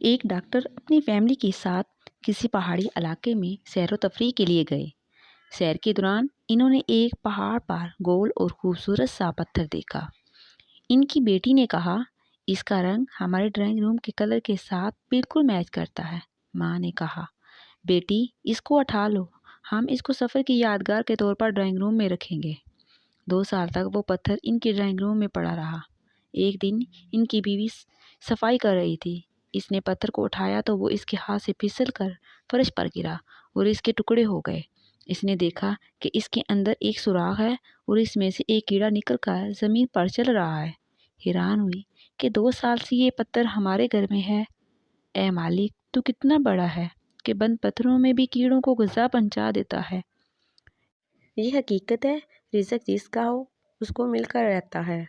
एक डॉक्टर अपनी फैमिली के साथ किसी पहाड़ी इलाके में सैर व तफरीह के लिए गए। सैर के दौरान इन्होंने एक पहाड़ पर गोल और खूबसूरत सा पत्थर देखा। इनकी बेटी ने कहा, इसका रंग हमारे ड्राइंग रूम के कलर के साथ बिल्कुल मैच करता है। माँ ने कहा, बेटी इसको उठा लो, हम इसको सफ़र की यादगार के तौर पर ड्राइंग रूम में रखेंगे। 2 साल तक वो पत्थर इनके ड्राइंग रूम में पड़ा रहा। एक दिन इनकी बीवी सफाई कर रही थी। इसने पत्थर को उठाया तो वो इसके हाथ से फिसल कर फर्श पर गिरा और इसके टुकड़े हो गए। इसने देखा कि इसके अंदर एक सुराख है और इसमें से एक कीड़ा निकल कर ज़मीन पर चल रहा है। हैरान हुई कि 2 साल से ये पत्थर हमारे घर में है। ए मालिक, तू कितना बड़ा है कि बंद पत्थरों में भी कीड़ों को गुज़ा पहुंचा देता है। ये हकीकत है, रिज़्क जिसका हो उसको मिलकर रहता है।